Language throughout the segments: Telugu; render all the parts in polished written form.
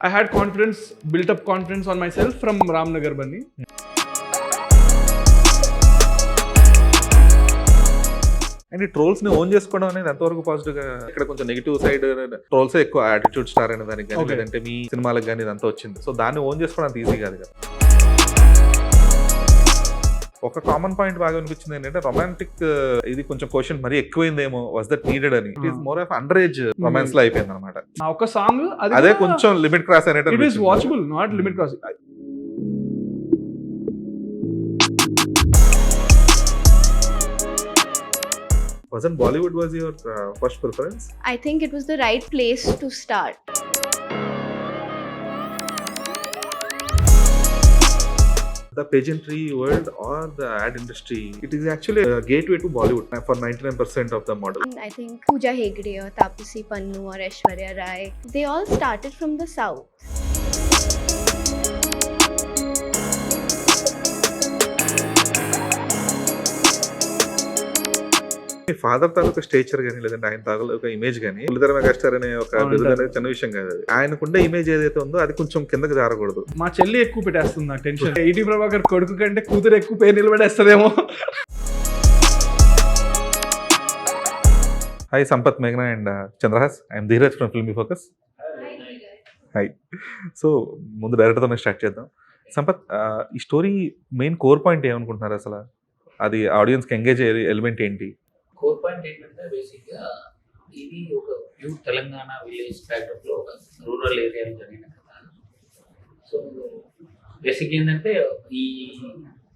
I had confidence, built up confidence on myself from Ramnagar Bunny. And ఈ ట్రోల్స్ ని ఓన్ చేసుకోవడం అనేది ఎంతవరకు పాజిటివ్ గా? ఇక్కడ కొంచెం నెగిటివ్ సైడ్ ట్రోల్స్ ఎక్కువ, యాటిట్యూడ్ స్టార్ అనే దానికి కానీ, Okay. లేదంటే మీ సినిమాలకు కానీ ఇదంతా వచ్చింది. సో దాన్ని ఓన్ చేసుకోవడం అంత ఈజీ కాదు కదా. ఒక కామన్ పాయింట్ బాగా అనిపించింది ఏంటంటే రొమాంటిక్ ఇది కొంచెం క్వశ్చన్ మరీ ఎక్కువైందేమో, వాస్ దట్ నీడెడ్ అని. It is more of under age romance లో అయిపోయింది అనమాట. ఆ ఒక సాంగ్ అదే కొంచెం లిమిట్ క్రాస్ అనేది. It is watchable, not limit cross. Wasn't Bollywood was your first preference? I think it was the right place to start. The pageantry world or the ad industry, it is actually a gateway to Bollywood for 99% of the models. And I think Pooja Hegde or Tapasi Pannu or Aishwarya Rai, they all started from the south. Me father taluka stature కానీ, లేదంటే ఆయన తాలూకా ఇమేజ్ కానీ, పులితెర మెగాస్టార్ అనే ఒక బిరుదు అనేది చిన్న విషయం కాదు. అది ఆయనకుండే ఇమేజ్ ఏదైతే ఉందో అది కొంచెం కిందకి జారకూడదు. మా చెల్లి ఎక్కువ పెట్టేస్తుంది నాకు టెన్షన్. ఈటీ ప్రభాకర్ కొడుకు కంటే కూతురు ఎక్కువ పేరు నిలబడేస్తుందేమో. హాయ్ సంపత్, మేఘనా and Chandrahas. I'm Dheeraj from filmy focus. Hi. So ముందు డైరెక్టర్తో స్టార్ట్ చేద్దాం. సంపత్, ఈ స్టోరీ మెయిన్ కోర్ పాయింట్ ఏమనుకుంటున్నారు అసలు? అది ఆడియన్స్కి ఎంగేజ్ అయ్యే ఎలిమెంట్ ఏంటి? కోర్ పాయింట్ ఏంటంటే బేసిక్గా ఇది ఒక ప్యూర్ తెలంగాణ విలేజ్ బ్యాక్డ్రాప్లో ఒక రూరల్ ఏరియాలో జరిగిన కథ. సో బేసిక్ ఏంటంటే ఈ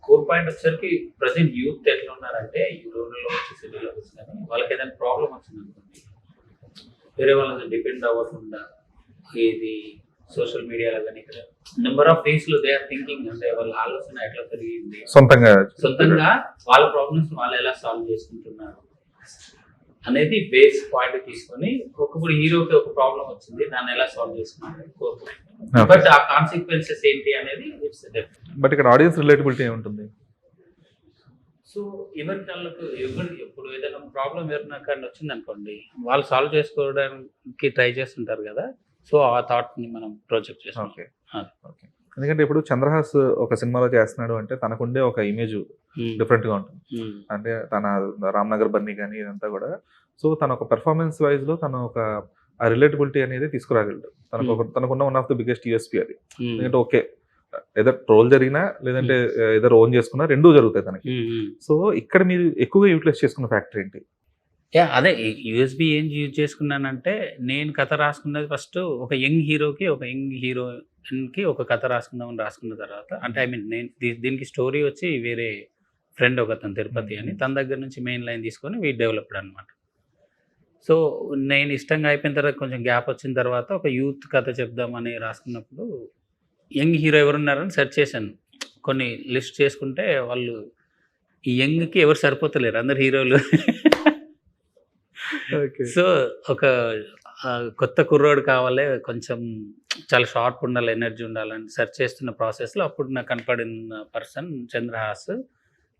కోర్ పాయింట్ వచ్చేసరికి ప్రజెంట్ యూత్ ఎట్లా ఉన్నారంటే ఈ రూరల్లో వచ్చి సిటీలో వచ్చి కానీ వాళ్ళకి ఏదైనా ప్రాబ్లం వచ్చింది అనుకోండి, వేరే వాళ్ళని డిపెండ్ అవ్వకుండా ఇది సోషల్ మీడియాలో కానీ ఇక్కడ నెంబర్ ఆఫ్ వేస్లో దే ఆర్ థింకింగ్, అంటే వాళ్ళ ఆలోచన ఎట్లా పెరిగింది, సొంతంగా వాళ్ళ ప్రాబ్లమ్స్ వాళ్ళు ఎలా సాల్వ్ చేసుకుంటున్నారు అనేది బేస్ పాయింట్ తీసుకొని ఒక్కొక్కడు హీరోకి ఒక ప్రాబ్లం వచ్చింది, దాన్ని ఎలా సాల్వ్ చేసుకున్నారు కోర్ పాయింట్. బట్ ఆ కాన్సిక్వెన్సెస్ ఏంటి అనేది ఇట్స్ డిఫరెంట్. బట్ ఇక్కడ ఆడియన్స్ రిలేటబిలిటీ ఏముంటుంది? సో ఎవరికి వాళ్ళకు ఎప్పుడు ఏదైనా ప్రాబ్లం ఎవరినాకన్నా వచ్చింది అనుకోండి, వాళ్ళు సాల్వ్ చేసుకోవడానికి ట్రై చేస్తుంటారు కదా. సో ఆ థాట్ని మనం ప్రొజెక్ట్ చేస్తాం. ఓకే. ఎందుకంటే ఇప్పుడు చంద్రహాస్ ఒక సినిమాలో చేస్తున్నాడు అంటే తనకుండే ఒక ఇమేజ్ డిఫరెంట్ గా ఉంటుంది. అంటే తన రామ్నగర్ బన్నీ కానీ ఇదంతా కూడా. సో తన ఒక పెర్ఫార్మెన్స్ వైజ్ లో తన ఒక ఆ రిలేటబిలిటీ అనేది తీసుకురాగలడు. తనకున్న one of the biggest USP అది. ఎందుకంటే ఓకే, ఏదో ట్రోల్ జరిగినా లేదంటే ఏదో ఓన్ చేసుకున్నా రెండూ జరుగుతాయి తనకి. సో ఇక్కడ మీరు ఎక్కువగా యూటిలైజ్ చేసుకున్న ఫ్యాక్టర్ ఏంటి? అదే యూఎస్బి ఏం యూజ్ చేసుకున్నానంటే, నేను కథ రాసుకున్నది ఫస్ట్ ఒక యంగ్ హీరోకి ఒక యంగ్ హీరోయిన్కి ఒక కథ రాసుకుందామని రాసుకున్న తర్వాత, అంటే ఐ మీన్ నేను దీనికి స్టోరీ వచ్చి వేరే ఫ్రెండ్ ఒక తను తిరుపతి అని, తన దగ్గర నుంచి మెయిన్ లైన్ తీసుకొని వీ డెవలప్డ్ అనమాట. సో నేను ఇష్టంగా అయిపోయిన తర్వాత కొంచెం గ్యాప్ వచ్చిన తర్వాత ఒక యూత్ కథ చెప్దామని రాసుకున్నప్పుడు యంగ్ హీరో ఎవరున్నారని సెర్చ్ చేశాను. కొన్ని లిస్ట్ చేసుకుంటే వాళ్ళు ఈ యంగ్కి ఎవరు సరిపోతలేరు, అందరు హీరోలు. సో ఒక కొత్త కుర్రోడు కావాలి, కొంచెం చాలా షార్ప్ ఉండాలి, ఎనర్జీ ఉండాలని సెర్చ్ చేస్తున్న ప్రాసెస్లో అప్పుడు నాకు కనపడిన పర్సన్ చంద్రహాస్.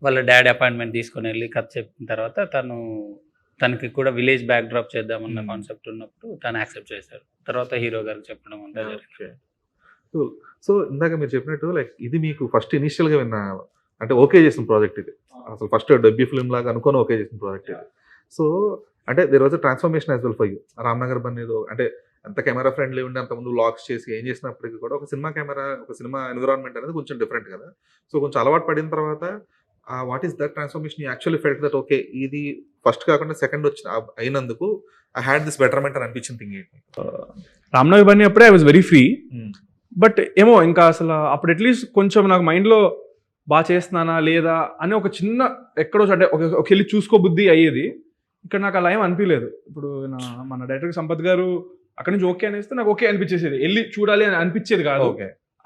వాళ్ళ డాడీ అపాయింట్మెంట్ తీసుకొని వెళ్ళి కథ చెప్పిన తర్వాత తనకి కూడా విలేజ్ బ్యాక్ డ్రాప్ చేద్దామన్న కాన్సెప్ట్ ఉన్నప్పుడు తను యాక్సెప్ట్ చేశారు. తర్వాత హీరో గారికి చెప్పడం అంతా జరిగింది. సో ఇందాక మీరు చెప్పినట్టు లైక్ ఇది మీకు ఫస్ట్ ఇనిషియల్ గా విన్న, అంటే ఓకే చేసిన ప్రాజెక్ట్ ఇది. అసలు ఫస్ట్ డెబ్యూ ఫిల్మ్ లాగా అనుకొని ఓకే చేసిన ప్రాజెక్ట్ ఇది. సో అంటే there was a transformation as well for you. Ramnagar Bunny అంటే ఎంత కెమెరా ఫ్రెండ్లీ ఉండి అంతకుముందు వ్లాగ్స్ చేసి ఏం చేసినప్పటికీ కూడా ఒక సినిమా కెమెరా, ఒక సినిమా ఎన్విరాన్మెంట్ అనేది కొంచెం డిఫరెంట్ కదా. సో కొంచెం అలవాటు పడిన తర్వాత what is that transformation you actually felt that okay ఇది ఫస్ట్ కాకుండా సెకండ్ అయినందుకు ఐ హ్యాడ్ దిస్ బెటర్మెంట్ అని అనిపించింది థింగ్ ఏంటి? రామ్నగర్ బన్నీ అప్పుడే I was very free. But ఏమో ఇంకా అసలు అప్పుడు అట్లీస్ట్ కొంచెం నాకు మైండ్లో బాగా చేస్తున్నానా లేదా అని ఒక చిన్న ఎక్కడో అంటే ఒక వెళ్ళి చూసుకో బుద్ధి అయ్యేది. ఇక్కడ నాకు అలా ఏం అనిపించలేదు. ఇప్పుడు మన డైరెక్టర్ సంపత్ గారు అక్కడ నుంచి ఓకే అనేస్తే నాకు ఓకే అనిపించేసేది, వెళ్ళి చూడాలి అని అనిపించేది కాదు.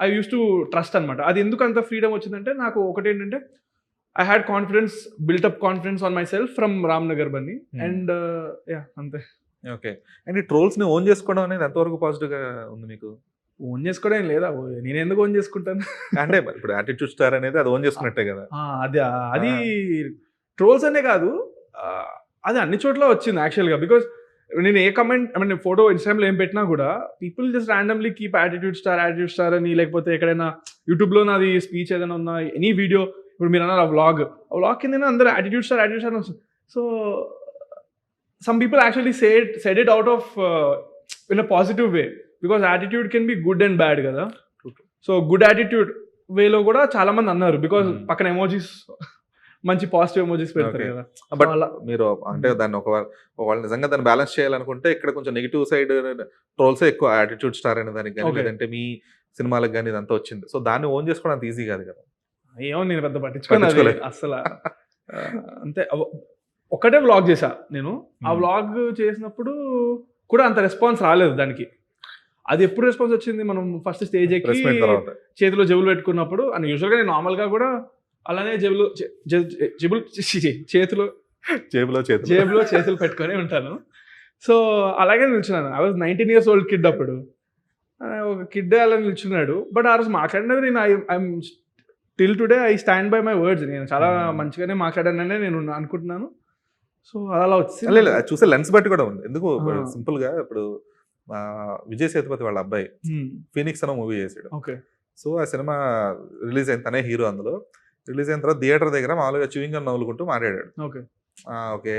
ఐ యూస్ టు ట్రస్ట్ అనమాట. అది ఎందుకు అంత ఫ్రీడమ్ వచ్చిందంటే నాకు ఒకటి ఏంటంటే I had confidence, built up confidence on my self from Ramnagar Bunny. And అంతే. ఓకే. అండ్ ఈ ట్రోల్స్ ని ఓన్ చేసుకోవడం అనేది ఎంతవరకు పాజిటివ్ గా ఉంది మీకు? ఓన్ చేసుకోవడం లేదా, నేను ఎందుకు ఓన్ చేసుకుంటాను? అంటే ఇప్పుడు యాటిట్యూడ్ స్టార్ అనేది అది ఓన్ చేసుకున్నట్టే కదా. అది ట్రోల్స్ అనే కాదు, అది అన్ని చోట్ల వచ్చింది యాక్చువల్గా. బికాస్ నేను ఏ కమెంట్ ఐ మీన్ ఫోటో ఇన్స్టాగ్రామ్లో ఏం పెట్టినా కూడా people just randomly keep attitude star అని, లేకపోతే ఎక్కడైనా యూట్యూబ్లో నాది స్పీచ్ ఏదైనా ఉన్నా ఎనీ వీడియో, ఇప్పుడు మీరు అన్నారు ఆ వ్లాగ్ కింద అందరూ attitude star so some people actually said it out of in a positive way, because attitude can be good and bad కదా. సో గుడ్ యాటిట్యూడ్ వేలో కూడా చాలా మంది అన్నారు, బికాస్ పక్కన ఎమోజీస్ మంచి పాజిటివ్ ఎమోజీస్ పెడతారు కదా. బట్ మీరు అంటే దాన్ని వాళ్ళు నిజంగా దాన్ని బ్యాలెన్స్ చేయాలనుకుంటే ఇక్కడ కొంచెం నెగిటివ్ సైడ్ ట్రోల్స్ ఎక్కువ, యాటిట్యూడ్ స్టార్ అనే దానికి కానీ, లేదంటే మీ సినిమాలకు కానీ ఇదంతా వచ్చింది. సో దాన్ని ఓన్ చేసుకోవడం అంత ఈజీ కాదు కదా. ఏమో నేను పెద్ద పట్టించుకోలేదు అసలు. అంతే ఒకటే వ్లాగ్ చేశా నేను. ఆ వ్లాగ్ చేసినప్పుడు కూడా అంత రెస్పాన్స్ రాలేదు దానికి. అది ఎప్పుడు రెస్పాన్స్ వచ్చింది, మనం ఫస్ట్ స్టేజ్ ఎక్కి చేతిలో జేబులు పెట్టుకున్నప్పుడు. అండ్ యూజువల్గా నేను నార్మల్గా కూడా అలానే జేబులో చేతులు పెట్టుకొని ఉంటాను. సో అలాగే నిల్చున్నాను. I was 19 years old kid అప్పుడు. ఒక కిడ్ అలా నిల్చున్నాడు. బట్ ఆ రోజు మాట్లాడినది నేను I'm till today I stand by my words. నేను చాలా మంచిగానే మాట్లాడాననే నేను అనుకుంటున్నాను. సో అలా వచ్చింది. చూసే లెన్స్ బట్టి కూడా ఉంది. ఎందుకు సింపుల్ గా ఇప్పుడు విజయ్ సేతుపతి వాళ్ళ అబ్బాయి ఫీనిక్స్ అనే మూవీ చేశాడు. ఓకే. సో ఆ సినిమా రిలీజ్ అయిన తనే హీరో. అందులో రిలీజ్ అయిన తర్వాత థియేటర్ దగ్గర మామూలుగా చూయింగ్ గమ్ నవ్వులుకుంటూ మాట్లాడాడు. ఓకే ఓకే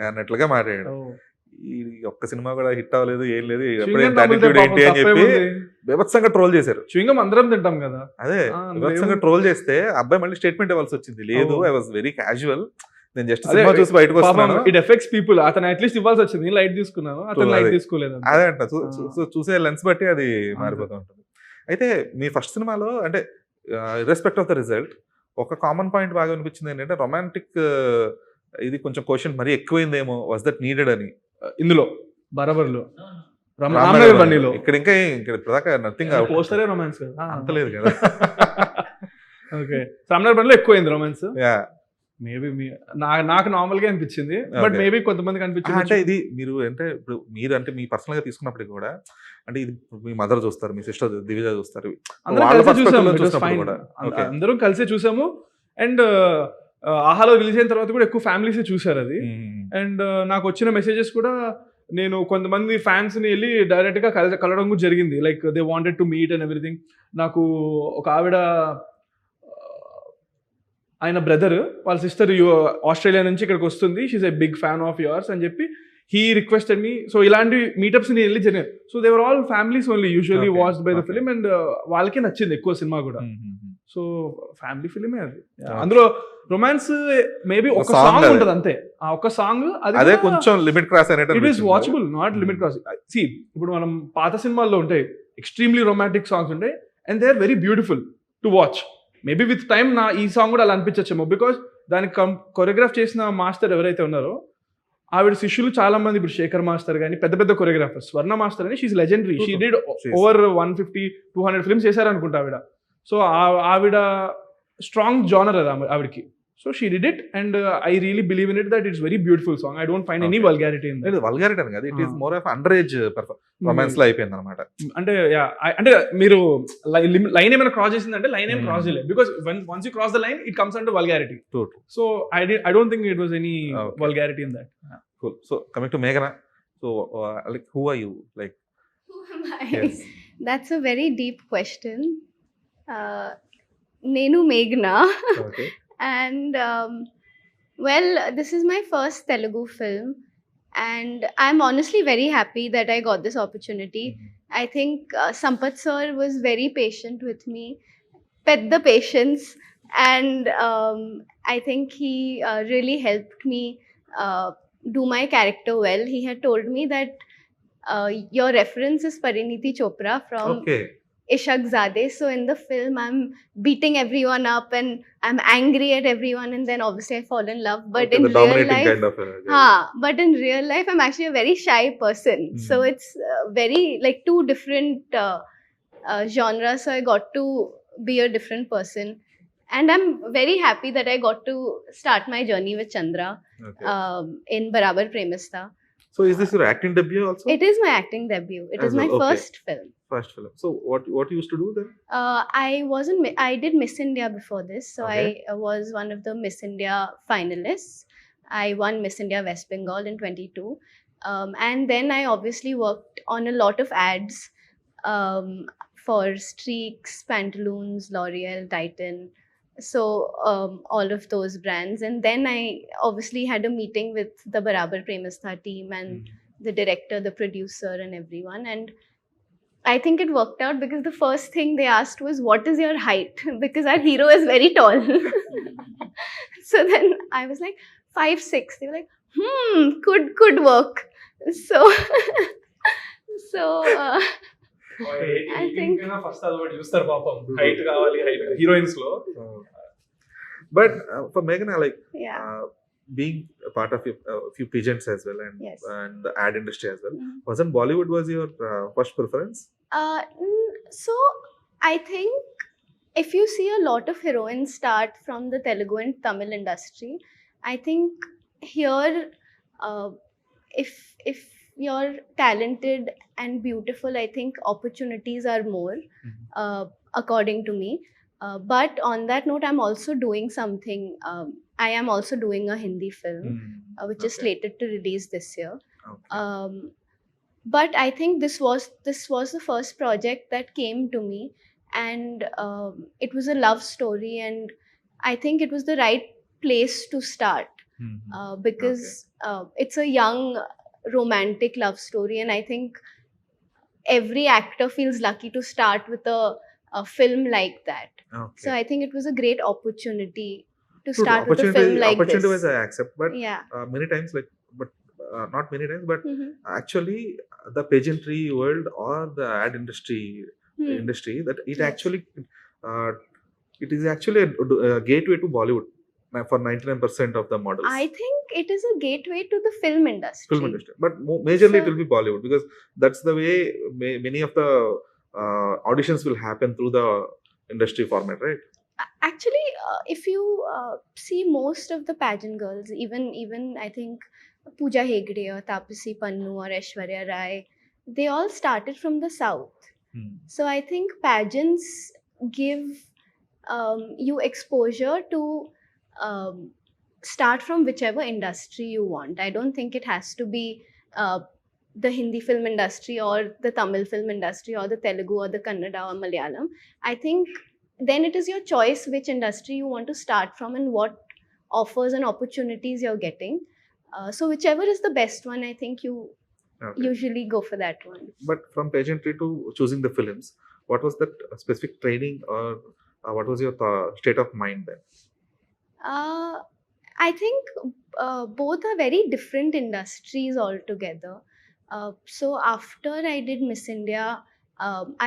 అన్నట్లుగా మాట్లాడాడు. ఈ ఒక్క సినిమా కూడా హిట్ అవ్వలేదు, ఏం లేదు, ఏంటి అని చెప్పి బీభత్సంగా ట్రోల్ చేశారు. చూయింగ్ అందరం తింటాం కదా. అదే బీభత్సంగా ట్రోల్ చేస్తే అబ్బాయి మళ్ళీ స్టేట్మెంట్ ఇవ్వాల్సి వచ్చింది. లేదు, ఐ వాజ్ వెరీ క్యాజువల్, నేను జస్ట్ సినిమా చూసి బయటకు వస్తున్నాను. It effects people. అతను అట్లీస్ట్ ఇవ్వాల్సి వచ్చింది, లైట్ తీసుకున్నాను, అతను లైట్ తీసుకోలేదు. అదే అంట, చూసే లెన్స్ బట్టి అది మారిపోతూ ఉంటుంది. అయితే మీ ఫస్ట్ సినిమాలో అంటే ఇర్రెస్పెక్ట్ ఆఫ్ ద రిజల్ట్ ఒక కామన్ పాయింట్ బాగా అనిపించింది ఏంటంటే రొమాంటిక్ ఇది కొంచెం క్వశ్చన్ మరీ ఎక్కువైందేమో, వాజ్ దట్ నీడెడ్ అని. ఇందులో బరాబర్లో ఇక్కడ ఇంకా ప్రదాకా నథింగ్, పోస్టరే రొమాన్స్ అంతలేదు కదా. ఓకే, రామ్నగర్ బండిలో ఎక్కువైంది రొమాన్స్. మేబీ నాకు నార్మల్ గా అనిపించింది, బట్ మేబీ కొంతమందికి అనిపించింది. అంటే ఇది మీరు అంటే ఇప్పుడు మీరు అంటే మీ పర్సనల్ గా తీసుకున్నప్పటికి కూడా అంటే ఇది మీ మదర్ చూస్తారు, మీ సిస్టర్ దివిజ చూస్తారు, అందరం కలిసి చూసాము. అండ్ ఆహాలో రిలీజ్ అయిన తర్వాత కూడా ఎక్కువ ఫ్యామిలీస్ చూసారు అది. అండ్ నాకు వచ్చిన మెసేజెస్ కూడా, నేను కొంతమంది ఫ్యాన్స్ ని వెళ్ళి డైరెక్ట్ గా కలవడం కూడా జరిగింది. Like they wanted to meet and everything. నాకు ఒక ఆవిడ ఆయన బ్రదర్ వాళ్ళ సిస్టర్ ఆస్ట్రేలియా నుంచి ఇక్కడికి వస్తుంది, she is a big fan of yours అని చెప్పి హీ రిక్వెస్టెడ్ మీ. సో ఇలాంటి మీటప్స్ నేను వెళ్ళి జరిగాను. So they were all families only usually watched by the film. And వాళ్ళకి నచ్చింది ఎక్కువ సినిమా కూడా. సో ఫ్యామిలీ ఫిలిమే అది. అందులో రొమాన్స్ మేబీ ఒక సాంగ్ ఉంటుంది అంతే. ఆ ఒక సాంగ్ అదే కొంచెం లిమిట్ క్రాస్ అనేది. It is watchable, not limit cross. See ఇప్పుడు మనం పాత సినిమాల్లో ఉంటాయి ఎక్స్ట్రీమ్లీ రొమాంటిక్ సాంగ్స్ ఉంటాయి, and they are very beautiful to watch. Maybe with time ఈ సాంగ్ కూడా అలా అనిపించచ్చేమో, బికాస్ దానికి కొరియోగ్రాఫ్ చేసిన మాస్టర్ ఎవరైతే ఉన్నారో ఆవిడ శిష్యులు చాలా మంది. ఇప్పుడు శేఖర్ మాస్టర్ కానీ పెద్ద పెద్ద కొరియోగ్రాఫర్స్, స్వర్ణ మాస్టర్ అని, she is legendary. She did over 150-200 films చేశారనుకుంటా ఆవిడ. సో ఆవిడ స్ట్రాంగ్ జానర్ అది ఆవిడకి. So she did it, and I really believe in it that it's very beautiful song. I don't find any vulgarity in that. Vulgarity అని కాదు, it is more of under age romance లో అయిపోయింది అనమాట. అంటే మీరు లైన్ ఏమైనా క్రాస్ చేసిందంటే లైన్ ఏం క్రాస్ చేయలేదు, because once you cross the line it comes under vulgarity. So I don't think it was any vulgarity in that. Cool. So coming to Meghna, so like who are you? Like Who am I? Yes. That's a very deep question. Nenu Meghna. Okay. And well, this is my first Telugu film, and I'm honestly very happy that I got this opportunity. I think Sampath sir was very patient with me, pedda patience, and I think he really helped me do my character well. He had told me that your reference is Parineeti Chopra from Okay. Ishaq Zadeh. So in the film, I'm beating everyone up and I'm angry at everyone, and then obviously I fall in love. But Okay, in the real dominating life, kind of but in real life, I'm actually a very shy person. So it's very like two different genres. So I got to be a different person, and I'm very happy that I got to start my journey with Chandra Okay. in Barabar Premista. So is this your acting debut also? It is my acting debut. It As is my well, okay. first film. First film. So what you used to do then? I did Miss India before this. So Okay. I was one of the Miss India finalists. I won Miss India West Bengal in 22. And then I obviously worked on a lot of ads for Streaks, Pantaloons, L'Oreal, Titan. So all of those brands. And then I obviously had a meeting with the Barabar Premastha team and the director, the producer, and everyone. And I think it worked out because the first thing they asked was, "What is your height?" Because our hero is very tall. So then I was like 5'6". They were like, could work. So so I think first అది ఒకటి చూస్తారు పాపం, హైట్ కావాలి, హైట్ హీరోయిన్స్ లో. But for Meghna, like yeah. being a part of a few pageants as well, Yes. and the ad industry as well, Mhm. wasn't Bollywood was your first preference? So I think if you see a lot of heroines start from the Telugu and Tamil industry, I think here, if you're talented and beautiful, I think opportunities are more, according to me. But on that note, I'm also doing something. I am also doing a Hindi film, which is Okay. slated to release this year. Okay. But I think this was the first project that came to me, and it was a love story, and I think it was the right place to start, because it's a young romantic love story, and I think every actor feels lucky to start with a film like that. Okay. So I think it was a great opportunity to True, start with a film like opportunity this. wise I accept, but Yeah. many times, like, but not many times, but Mhm. actually the pageantry world or the ad industry Hmm. that it Yes. actually it is actually a gateway to Bollywood for 99% of the models. I think it is a gateway to the film industry. Film industry, but majorly it So- will be Bollywood, because that's the way many of the auditions will happen through the industry format, right? Actually, if you see most of the pageant girls, even I think Pooja Hegde or Tapasi Pannu or Aishwarya Rai, they all started from the south. So I think pageants give you exposure to start from whichever industry you want. I don't think it has to be the Hindi film industry or the Tamil film industry or the Telugu or the Kannada or Malayalam. I think then it is your choice which industry you want to start from and what offers and opportunities you're getting. So whichever is the best one, I think you Okay. usually go for that one. But from pageantry to choosing the films, what was that specific training, or what was your state of mind then? I think both are very different industries altogether. So after I did Miss India,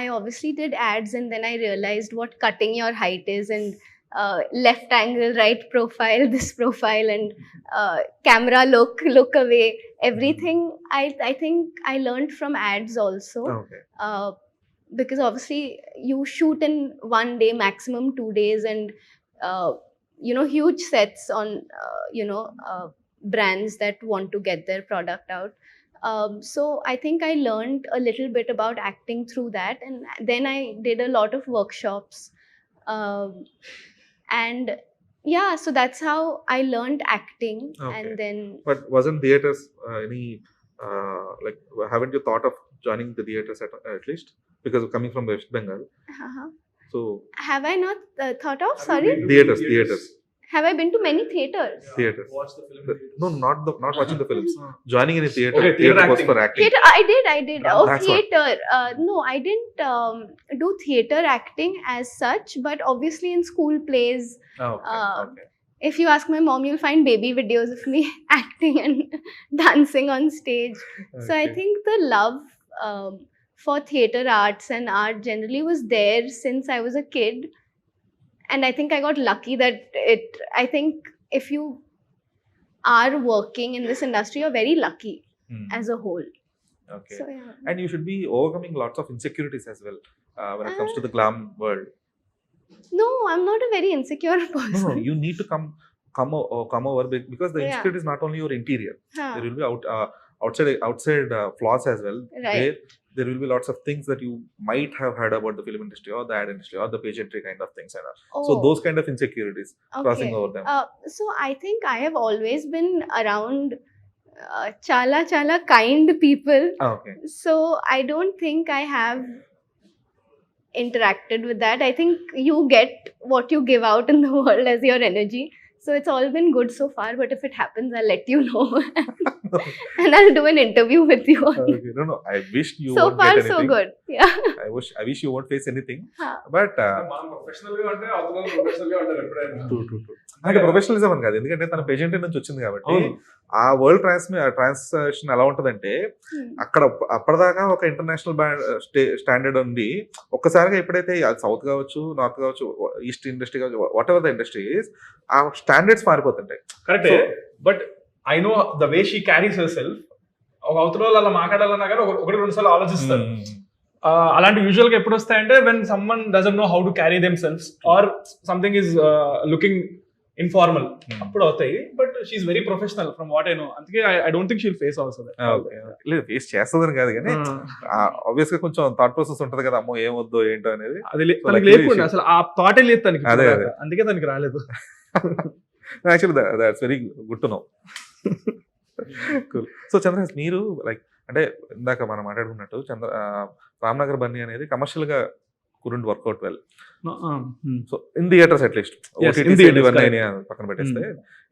I obviously did ads, and then I realized what cutting your height is, and left angle, right profile, this profile, and camera look away, everything. I think I learned from ads also. Okay. Because obviously you shoot in 1 day, maximum 2 days, and huge sets on brands that want to get their product out. So I think I learned a little bit about acting through that, and then I did a lot of workshops, and yeah, so that's how I learned acting. Okay. And then But wasn't theaters any like, haven't you thought of joining the theaters at least, because of coming from West Bengal? uh-huh. So Have I not thought of? Sorry, theaters. have I been to many theaters? Theaters. Watch the film. No, not watching the films. Joining any theater. Okay, theatre was acting. for acting. Theater, I did. Oh, That's what. theater. No, I didn't do theater acting as such, but obviously in school plays. Okay. Okay. If you ask my mom, you'll find baby videos of me acting and dancing on stage. So I Okay. think the love for theater arts and art generally was there since I was a kid. And I think I got lucky that I think if you are working in this industry, you're very lucky as a whole. Okay. So yeah. And you should be overcoming lots of insecurities as well when it comes to the glam world. No, I'm not a very insecure person. No, you need to come over, because the Yeah. insecurity is not only your interior. Huh. There will be outside flaws as well. Right. There will be lots of things that you might have heard about the film industry or the ad industry or the pageantry kind of things. And so Oh, those kind of insecurities, crossing okay. over them. So I think I have always been around chala chala kind people. Okay So I don't think I have interacted with that. I think you get what you give out in the world as your energy. So it's all been good so far, but if it happens, I'll let you know. And I'll do an interview with you. No, I wish you So won't far, get so anything. good. Yeah. I wish you won't face anything. Huh. But మనం ప్రొఫెషనల్ గా అంటే అవతల ప్రొఫెషనల్ గా ఉంటారు ఎప్పుడైనా. true. అంటే ప్రొఫెషనలిజం అని కాదు, ఎందుకంటే తన పేజెంట్ నుంచి వచ్చింది కాబట్టి అవును. ఆ వరల్డ్ ట్రాన్సాక్షన్ ఎలా ఉంటదంటే Hmm. అక్కడ అప్పటిదాకా ఒక ఇంటర్నేషనల్ స్టాండర్డ్ ఉంది, ఒక్కసారిగా ఎప్పుడైతే అది సౌత్ కావచ్చు, నార్త్ కావచ్చు, ఈస్ట్ ఇండస్ట్రీ కావచ్చు, వాట్ ఎవర్ ద ఇండస్ట్రీ ఆ స్టాండర్డ్స్ మారిపోతుంటాయి. కరెక్టే, but I know the way she carries her self. ఒక అవతల వాళ్ళు అలా మాట్లాడాలన్నా కానీ ఒకటి రెండు సార్లు ఆలోచిస్తారు. అలాంటి యూజువల్ గా ఎప్పుడు వస్తాయంటే when someone doesn't know how to carry themselves or something is looking informal, అప్పుడు అవుతాయి. But she is very professional from what I know. అందుకే I don't think she'll face also. లేదు ఫేస్ చేస్తుందని కాదు కానీ ఆబ్వియస్ గా కొంచెం థాట్ ప్రాసెస్ ఉంటది కదా, అమ్మో ఏమొద్దు ఏంటో అనేది. అది So, తనకి luckily లేకుండా she- అసలు ఆ థాటే లేదు తనకి. అదే. అందుకే తనకి రాలేదు. Actually that's very good to know. Cool. So Chandrahas, మీరు లైక్ అంటే ఇందాక మనం మాట్లాడుకున్నట్టు రామ్నగర్ బన్నీ అనేది కమర్షియల్ గా couldn't work out well. So in theatres at least Yes, in theatres, ఇవన్నీ correct. పక్కన పెట్టేస్తే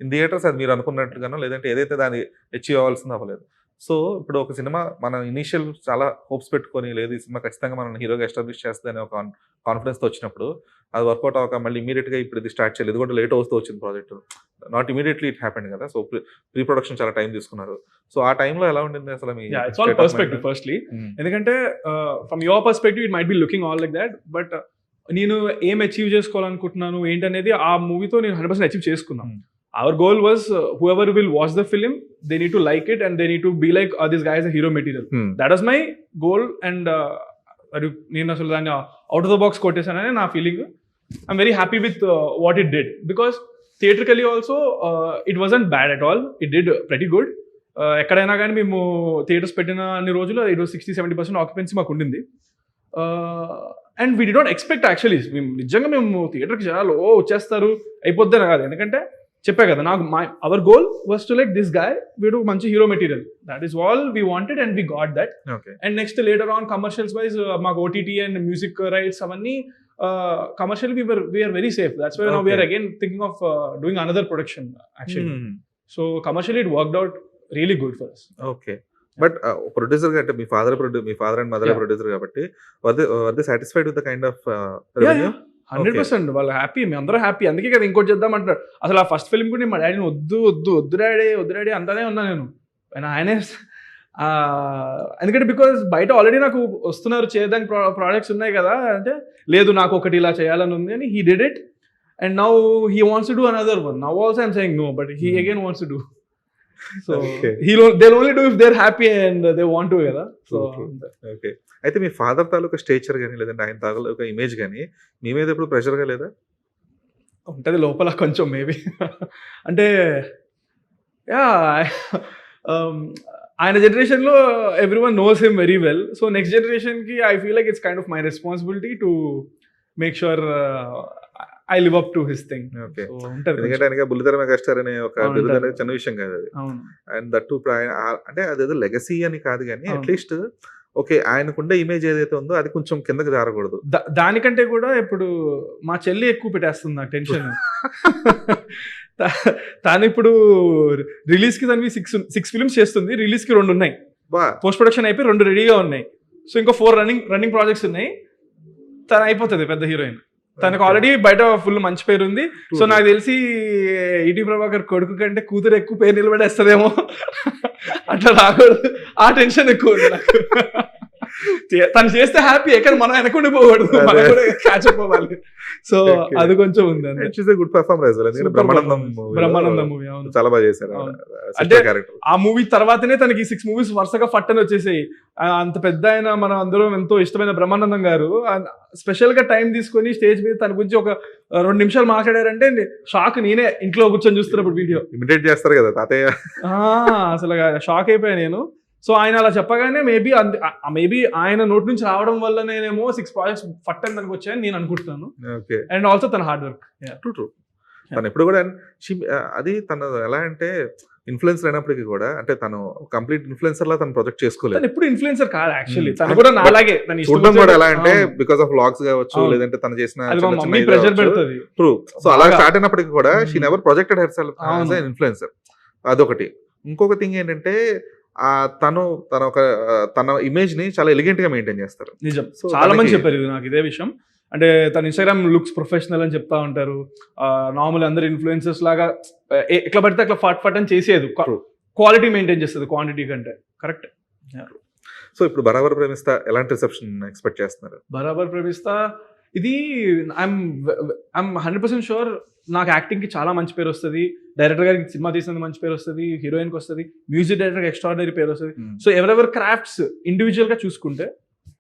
ఇన్ థియేటర్స్ అది మీరు అనుకున్నట్టుగానో లేదంటే ఏదైతే దాన్ని అచీవ్ అవ్వాల్సిందో అవ్వలేదు. సో ఇప్పుడు ఒక సినిమా మనం ఇనీషియల్ చాలా హోప్స్ పెట్టుకొని, లేదు ఈ సినిమా ఖచ్చితంగా మనం హీరోగా ఎస్టాబ్లిష్ చేస్తుంది అనే ఒక కాన్ఫిడెన్స్ తో వచ్చినప్పుడు అది వర్కౌట్ అవ్వక మళ్ళీ ఇమీడియట్ గా ఇప్పుడు ఇది స్టార్ట్ చేయలేదు, ఎందుకంటే లేట్ అవుతూ వచ్చింది project, not immediately it happened కదా. సో ప్రీ ప్రొడక్షన్ చాలా టైం తీసుకున్నారు. సో ఆ టైంలో ఎలా ఉండింది అసలు మీ ఇట్స్ ఆల్ పర్స్పెక్టివ్ ఫస్ట్లీ. ఎందుకంటే from your perspective it might be looking all like that, but నేను ఏం అచీవ్ చేసుకోవాలనుకుంటున్నాను ఏంటనేది ఆ మూవీతో నేను 100% అచీవ్ చేసుకున్నాను. Our goal was whoever will watch the film, they need to like it and they need to be like, this guy is a hero material. That was my goal, and నేను అసలు దాన్ని అవుట్ ఆఫ్ ద బాక్స్ కొట్టేసానని నా feeling. I'm very happy with what it did, because theatrically also it wasn't bad at all, it did pretty good. ఎక్కడైనా కానీ మేము థియేటర్స్ పెట్టిన అన్ని రోజులు ఇది 60-70% ఆక్యుపెన్సీ మాకు ఉండింది. And we did not expect actually, మేము నిజంగా మేము థియేటర్కి జనాలు వచ్చేస్తారు అయిపోద్దని కాదు, ఎందుకంటే చెప్పా కదా నాకు our goal was to like this guy, వీడు మంచి hero material, that is all we wanted and we got that. And next later on commercials wise మాకు ఓటీటీ అండ్ మ్యూజిక్ రైట్స్ అవన్నీ commercial we're very safe. That's why now we're again thinking of doing another production actually. So commercially it worked out really good for us. Okay. But producer గా అంటే మీ ఫాదర్ అండ్ మదర్ ప్రొడ్యూసర్ కాబట్టి were they satisfied with the kind of revenue? 100% వాళ్ళు హ్యాపీ, మేము అందరూ హ్యాపీ. అందుకే కదా ఇంకోటి చేద్దాం అంటారు. అసలు ఆ ఫస్ట్ ఫిల్మ్ కూడా మా డాడీని వద్దు డాడీ అంతానే ఉన్నా నేను. ఆయనే ఎందుకంటే బికాస్ బయట ఆల్రెడీ నాకు వస్తున్నారు చేయడానికి ప్రాజెక్ట్స్ ఉన్నాయి కదా అంటే, లేదు నాకు ఒకటి ఇలా చేయాలని ఉంది అని. He did it and now he wants to do another one. Now also I'm saying no, but he again wants to do. So they'll only do if they're happy and they want to కదా. So okay. అయితే మీ ఫాదర్ తాలూకా స్టేచర్ కానీ లేదంటే ఆయన తాలూకా ఇమేజ్ కానీ మీ మీద ఎప్పుడు ప్రెషర్ గా లేదా? ఉంటుంది లోపల కొంచెం మేబీ. అంటే ఆయన జనరేషన్లో every one knows him very well. So next జనరేషన్కి I feel like it's kind of my responsibility to make sure I live up to his thing. Okay. ఉంటుంది. ఎందుకంటే ఆయన బుల్లితెర మెగాస్టార్ అనే ఒక బిరుదు అనేది చిన్న విషయం కాదు అది. అవును. అండ్ దట్టు అంటే అదేదో లెగసీ అని కాదు కానీ అట్లీస్ట్ ఓకే ఆయనకుండే ఇమేజ్ ఏదైతే ఉందో అది కొంచెం కిందకి జారకూడదు. దానికంటే కూడా ఇప్పుడు మా చెల్లి ఎక్కువ పెట్టేస్తుంది నాకు టెన్షన్. తాను ఇప్పుడు రిలీజ్ కి దానికి 6 ఫిల్మ్స్ చేస్తుంది. రిలీజ్ కి 2 ఉన్నాయి, పోస్ట్ ప్రొడక్షన్ అయిపోయి 2 రెడీగా ఉన్నాయి. సో ఇంకా 4 రన్నింగ్ ప్రాజెక్ట్స్ ఉన్నాయి. తను అయిపోతుంది పెద్ద హీరోయిన్. తనకు ఆల్రెడీ బయట ఫుల్ మంచి పేరు ఉంది. సో నాకు తెలిసి ఈటీ ప్రభాకర్ కొడుకు కంటే కూతురు ఎక్కువ పేరు నిలబడేస్తుందేమో. అట్లా రాకూడదు, ఆ టెన్షన్ ఎక్కువ ఉంది నాకు. తను చేస్తే హ్యాపీ, ఎక్కడ మనం వెనకుండా పోకూడదు, మనం కూడా క్యాచ్ అప్ అవ్వాలి. సో అది కొంచెం ఉంది. Good performance. బ్రహ్మానందం మూవీ చాలా బాగా చేశారు. అంటే ఆ మూవీ తర్వాతనే తనకి 6 మూవీస్ వరుసగా ఫట్టని వచ్చేసాయి. అంత పెద్ద ఆయన మనం అందరం ఎంతో ఇష్టమైన బ్రహ్మానందం గారు స్పెషల్ గా టైం తీసుకొని స్టేజ్ మీద తన గురించి ఒక 2 నిమిషాలు మాట్లాడారంటే షాక్. నేనే ఇంట్లో కూర్చొని చూస్తున్నప్పుడు వీడియో ఇమిటేట్ చేస్తారు కదా తాతయ్య, అసలు షాక్ అయిపోయా నేను. సో ఆయన అలా చెప్పగానే మేబీ ఆయన నోటి నుంచి రావడం వల్ల నేనేమో 6 ప్రాజెక్ట్స్ ఫట్ అని దానికి వచ్చాయని నేను అనుకుంటున్నాను. అండ్ ఆల్సో తన హార్డ్ వర్క్. ట్రూ. తను ఎప్పుడు కూడా అది తన ఎలా అంటే ఇన్ఫ్లుయెన్సర్ అయినప్పటికీ కూడా అంటే తను కంప్లీట్ ఇన్ఫ్లుయెన్సర్ లా తను ప్రొజెక్ట్ చేసుకోలేదు. తను ఎప్పుడు ఇన్ఫ్లుయెన్సర్ కాదు యాక్చువల్లీ, Hmm. తను కూడా నాలాగే తను ఇష్టం చూడడం కూడా ఎలా అంటే అవును. బికాస్ ఆఫ్ వ్లాగ్స్ కావచ్చు, అవును. లేదంటే తను చేసిన అది మా మమ్మీ ప్రెషర్ పెడుతుంది. ట్రూ. సో అలా బాగా. స్టార్ట్ అయినప్పటికీ కూడా she Hmm. Never projected herself అవును. As influencer. అదొకటి. ఇంకొక థింగ్ ఏంటంటే తన ఇమేజ్ ని చాలా ఎలిగెంట్ గా మెయింటైన్ చేస్తారు. నిజం, So, చాలా మంది తనకి- చెప్పారు ఇది నాకు ఇదే విషయం. అంటే తన ఇన్స్టాగ్రామ్ లుక్స్ ప్రొఫెషనల్ అని చెప్తా ఉంటారు. నార్మల్ అందరు ఇన్ఫ్లుయెన్సర్స్ లాగా ఎట్లా పడితే అట్లా ఫట్ అని చేసేది, True. క్వాలిటీ మెయింటైన్ చేస్తుంది క్వాంటిటీ కంటే. కరెక్ట్. సో ఇప్పుడు బరాబర్ ప్రేమిస్తా ఎలాంటి రిసెప్షన్ ఎక్స్పెక్ట్ చేస్తున్నారు? బరాబర్ ప్రేమిస్తా ఇది ఐఎమ్ 100% షూర్ నాకు యాక్టింగ్ కి చాలా మంచి పేరు వస్తుంది, డైరెక్టర్ గారికి సినిమా తీసినందుకు మంచి పేరు వస్తుంది, హీరోయిన్ కి వస్తుంది, మ్యూజిక్ డైరెక్టర్ ఎక్స్ట్రాడినరీ పేరు వస్తుంది. సో ఎవరెవర్ క్రాఫ్ట్స్ ఇండివిజువల్ గా చూసుకుంటే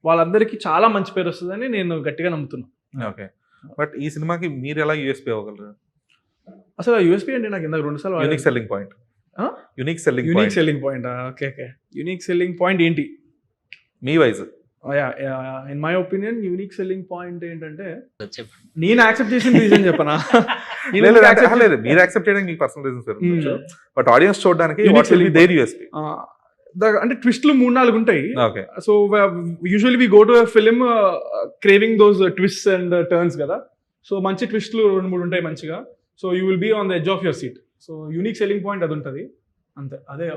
వాళ్ళందరికీ చాలా మంచి పేరు వస్తుందని నేను గట్టిగా నమ్ముతున్నాను. ఓకే. బట్ ఈ సినిమాకి మీరు ఎలా యూఎస్పీ అవ్వగలరు? అసలు యూఎస్పీ అంటే నాకు ఇందాక 2 సార్లు unique selling point. Huh? Unique selling unique point selling point. Okay okay, unique selling point ఏంటి? మీ wise. In my opinion unique selling point ఏంటంటే చెప్పండి. నేను యాక్సెప్ట్ చేసిన రీజన్ చెప్పనా? నేను లేదు ఎందుకు accept లేదు, మీరు యాక్సెప్ట్ చేయడానికి మీకు personal reasons Hmm. But audience చూడడానికి Unique what will be selling their USP. అంటే ట్విస్ట్లు 3-4 ఉంటాయి. Okay. So usually we go to film craving those twist and turns కదా. సో మంచి ట్విస్ట్లు 2-3 ఉంటాయి మంచిగా. So you will be on the edge of your seat. So unique selling point అది ఉంటుంది అంతే. అదే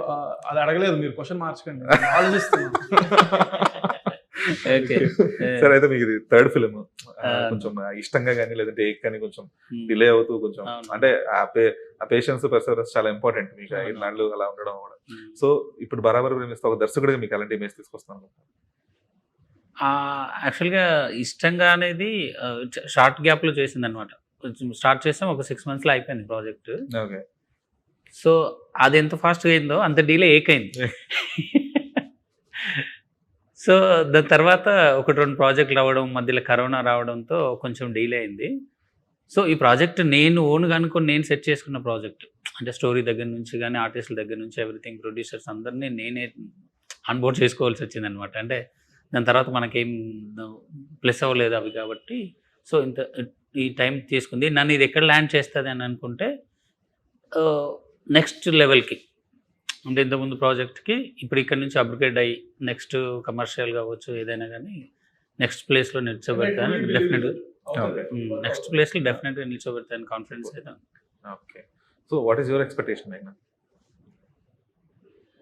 అది అడగలేదు మీరు, క్వశ్చన్ మార్చకండి, ఆలోచిస్తున్నా. ఓకే. సరే అయితే మీకు ఇది థర్డ్ ఫిలిం Ah. కొంచెం ఇష్టంగా కానీ లేదంటే ఏక్ కానీ కొంచెం Hmm. డిలే అవుతూ కొంచెం అవును. అంటే ఆ పేషెన్స్ పర్సెవరెన్స్ చాలా ఇంపార్టెంట్ మీకు 5 నాళ్ళు అలా ఉండడం కూడా. Hmm. సో ఇప్పుడు బరాబర్ ప్రేమిస్తే ఒక దర్శకుడిగా మీకు అలాంటి ఇమేజ్ తీసుకొస్తాను. యాక్చువల్గా ఇష్టంగా అనేది షార్ట్ గ్యాప్లో చేసింది అనమాట. స్టార్ట్ చేసాం, ఒక 6 monthsలో అయిపోయింది ప్రాజెక్ట్. ఓకే. సో అది ఎంత ఫాస్ట్గా అయిందో అంత డీలే ఏకైంది. సో దాని తర్వాత 1-2 ప్రాజెక్టులు రావడం, మధ్యలో కరోనా రావడంతో కొంచెం డీలే అయింది. సో ఈ ప్రాజెక్ట్ నేను ఓన్గా అనుకుని నేను సెట్ చేసుకున్న ప్రాజెక్ట్. అంటే స్టోరీ దగ్గర నుంచి కానీ, ఆర్టిస్టుల దగ్గర నుంచి ఎవ్రీథింగ్, ప్రొడ్యూసర్స్ అందరినీ నేనే ఆన్బోర్డ్ చేసుకోవాల్సి వచ్చింది అనమాట. అంటే దాని తర్వాత మనకేం ప్లస్ అవ్వలేదు అవి కాబట్టి. సో ఈ టైం తీసుకుంది. నన్ను ఇది ఎక్కడ ల్యాండ్ చేస్తుంది అని అనుకుంటే నెక్స్ట్ లెవెల్కి, అంటే ఇంతకుముందు ప్రాజెక్ట్కి ఇప్పుడు ఇక్కడ నుంచి అప్గ్రేడ్ అయ్యి నెక్స్ట్ కమర్షియల్ కావచ్చు ఏదైనా కానీ నెక్స్ట్ ప్లేస్లో నిల్చోబెడతాను డెఫినెట్గా. నెక్స్ట్ ప్లేస్లో డెఫినెట్గా నిల్చోబెడతాను కాన్ఫిడెన్స్ అయితే. Okay. So what is your expectation అయినా?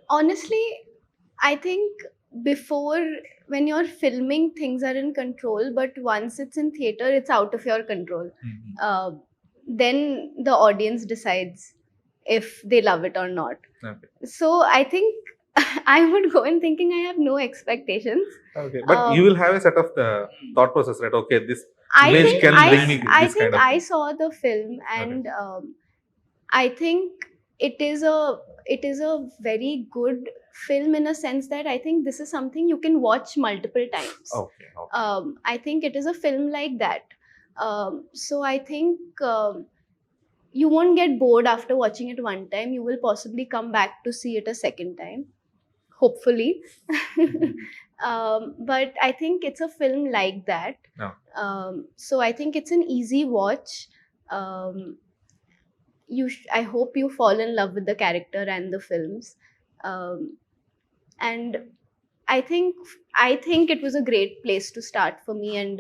Honestly, I think before, when you're filming, things are in control, but once it's in theater, it's out of your control. Then the audience decides if they love it or not. Okay. So I think I would go in thinking I have no expectations. Okay. But you will have a set of the thought process, right? Okay, this I image think can I, bring me I this think kind of I thing. saw the film, and I think it is a very good film in a sense that I think this is something you can watch multiple times. Okay. Okay. I think it is a film like that. So I think you won't get bored after watching it one time. You will possibly come back to see it a second time, hopefully. But I think it's a film like that. No. So I think it's an easy watch. I hope you fall in love with the character and the films. And I think it was a great place to start for me, and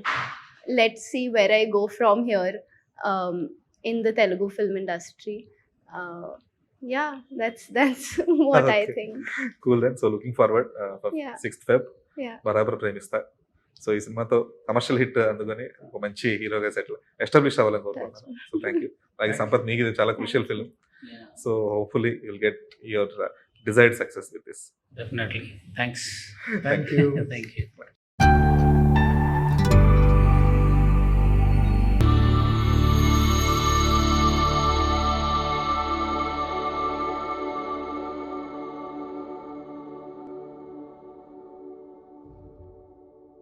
let's see where I go from here in the Telugu film industry. Yeah, that's what I Okay. think. Cool then. So looking forward for Yeah. 6th Feb. Yeah. బరాబర్ ప్రేమిస్తా. సో ఈ సినిమాతో కమర్షియల్ హిట్ అందుకని ఒక మంచి హీరోగా సెటిల్ ఎస్టాబ్లిష్ అవ్వాలని కోరుకుంటున్నాను. So thank you. అలాగే సంపత్, మీకు ఇది చాలా crucial film. So hopefully you'll get your desired success with this. Definitely. Thanks. Thank you. Thank you.